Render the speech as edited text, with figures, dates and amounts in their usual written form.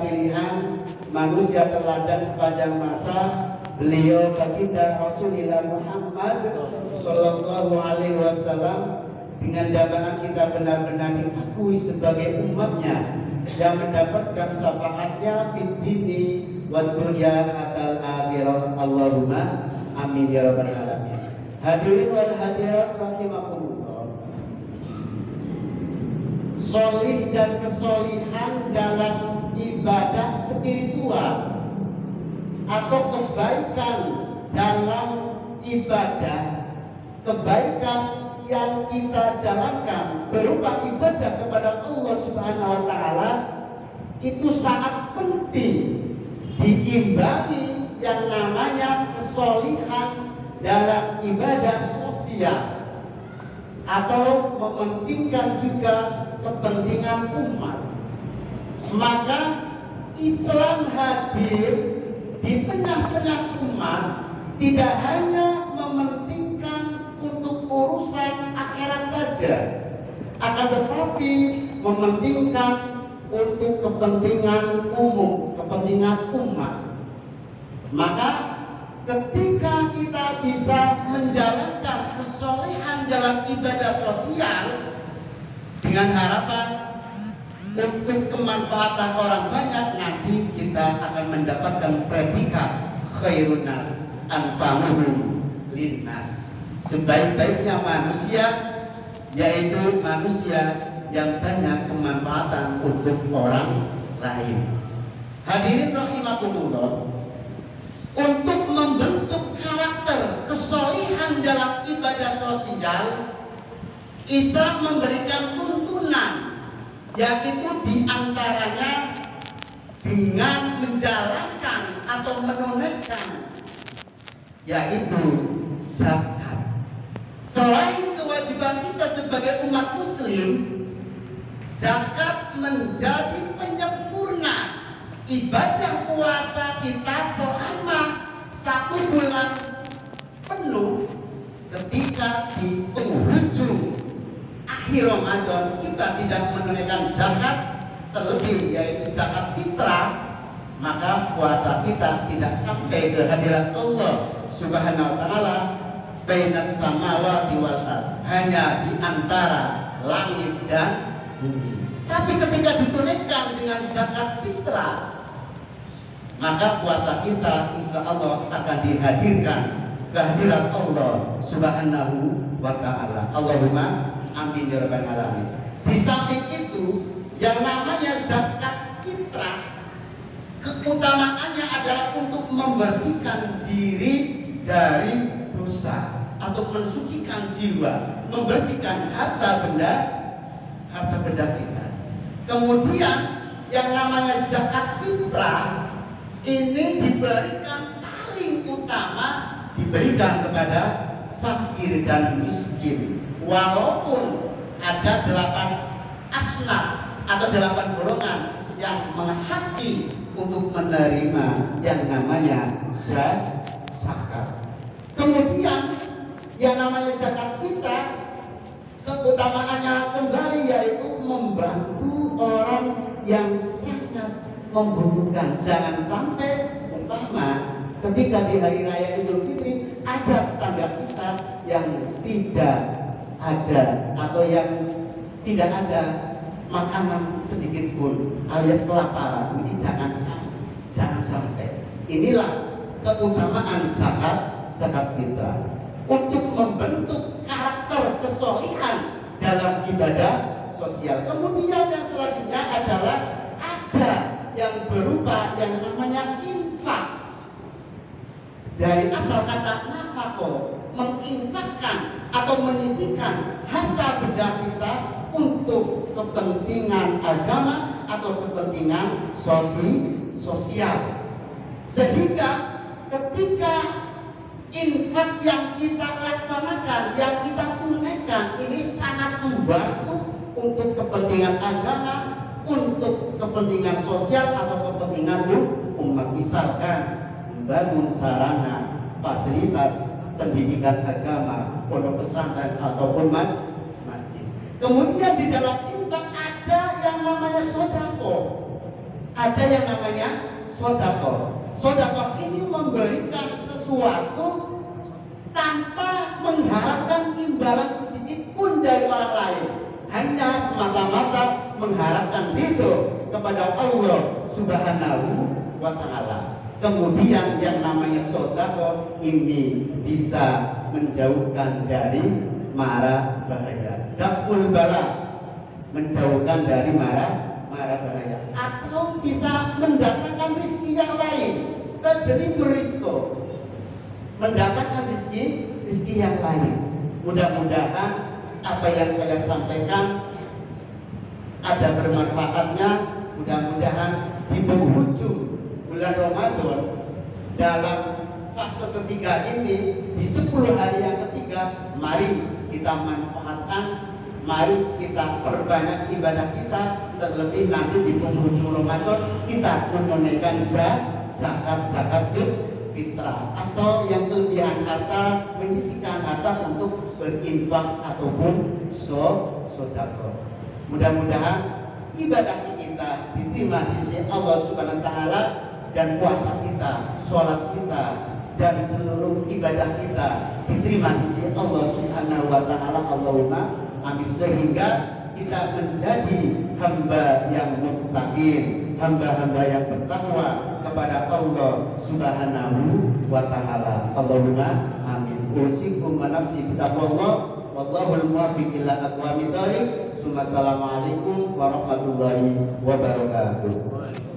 pilihan, manusia teladan sepanjang masa, beliau baginda Rasulullah Muhammad Sallallahu Alaihi Wasallam, dengan dambaan kita benar-benar diakui sebagai umatnya yang mendapatkan syafaatnya fid dini wa dunya hatal akhirah. Allahumma amin ya rabbal alamin. Hadirin wal hadirat rahimakumullah. Solih dan kesolihan dalam ibadah spiritual atau kebaikan dalam ibadah, kebaikan yang kita jalankan berupa ibadah kepada Allah Subhanahu wa taala itu sangat penting diimbangi yang namanya kesolihan dalam ibadah sosial atau mementingkan juga kepentingan umat. Maka Islam hadir di tengah-tengah umat tidak hanya mementingkan untuk urusan akhirat saja, akan tetapi mementingkan untuk kepentingan umum, kepentingan umat. Maka ketika kita bisa menjalankan kesolehan dalam ibadah sosial dengan harapan untuk kemanfaatan orang banyak, nanti kita akan mendapatkan predikat khairun nas anfa'uhum linnas. Sebaik-baiknya manusia yaitu manusia yang banyak kemanfaatan untuk orang lain. Hadirin rahimakumullah, untuk membentuk karakter kesolihan dalam ibadah sosial, Islam memberikan tuntunan, yaitu diantaranya dengan menjalankan atau menunaikan yaitu zakat. Selain kewajiban kita sebagai umat muslim, zakat menjadi penyempurna ibadah puasa kita selama 1 bulan penuh. Ketika di penghujung akhir Ramadan kita tidak menunaikan zakat, terlebih yaitu zakat fitrah, maka puasa kita tidak sampai ke hadirat Allah Subhanahu wa taala, bainas samawati wal ardh, hanya di antara langit dan bumi. Tapi ketika ditunaikan dengan zakat fitrah, maka puasa kita insya Allah akan dihadirkan kehadiran Allah Subhanahu wa taala. Allahumma amin ya rabbal alamin. Di samping itu, yang namanya zakat fitrah, keutamaannya adalah untuk membersihkan diri dari dosa atau mensucikan jiwa, membersihkan harta benda kita. Kemudian yang namanya zakat fitrah ini diberikan paling utama, diberikan kepada fakir dan miskin. Walaupun ada 8 asnaf atau 8 golongan yang menghaki untuk menerima yang namanya zakat. Kemudian yang namanya zakat fitrah, keutamaannya kembali yaitu membantu orang yang sangat membutuhkan. Jangan sampai umpama ketika di hari raya Idul Fitri ada tetangga kita yang tidak ada atau yang tidak ada makanan sedikit pun alias kelaparan, ini jangan sampai. Inilah keutamaan zakat fitrah untuk membentuk karakter kesolihan dalam ibadah sosial. Kemudian yang selanjutnya adalah ada yang berupa yang namanya infak. Dari asal kata nafako, menginfakkan atau menyisihkan harta benda kita untuk kepentingan agama atau kepentingan sosial. Sehingga ketika infak yang kita laksanakan, yang kita tunaikan, ini sangat membantu untuk kepentingan agama, untuk kepentingan sosial atau kepentingan umat. Misalkan membangun sarana fasilitas pendidikan agama, pondok pesantren ataupun masjid. Kemudian di dalam infak ada yang namanya sodako, ada yang namanya sodako. Sodako ini memberikan sesuatu tanpa mengharapkan imbalan sedikit pun dari orang lain, hanya semata-mata mengharapkan itu kepada Allah Subhanahu wa Ta'ala. Kemudian yang namanya sodako ini bisa menjauhkan dari mara bahaya, daful bala, menjauhkan dari mara bahaya, atau bisa mendatangkan rezeki yang lain, tajribur rizqo, mendatangkan rezeki yang lain. Mudah-mudahan apa yang saya sampaikan ada bermanfaatnya. Mudah-mudahan di penghujung bulan Ramadan dalam fase ketiga ini, di 10 hari yang ketiga, mari kita manfaatkan, mari kita perbanyak ibadah kita, terlebih nanti di penghujung Ramadan kita menunaikan zakat fitrah, atau yang kelebihan harta, menyisihkan harta untuk berinfak ataupun sedekah. Mudah-mudahan ibadah kita diterima di sisi Allah Subhanahu wa Ta'ala, dan puasa kita, sholat kita, dan seluruh ibadah kita diterima di sisi Allah Subhanahu wa Ta'ala. Allahumma amin. Sehingga kita menjadi hamba yang muttaqin, hamba-hamba yang bertakwa kepada Allah Subhanahu wa Ta'ala. Allahumma amin. Usikum wa nafsi bitaqwallah, wallahul muwaffiq ila aqwamit thoriq. Assalamualaikum warahmatullahi wabarakatuh.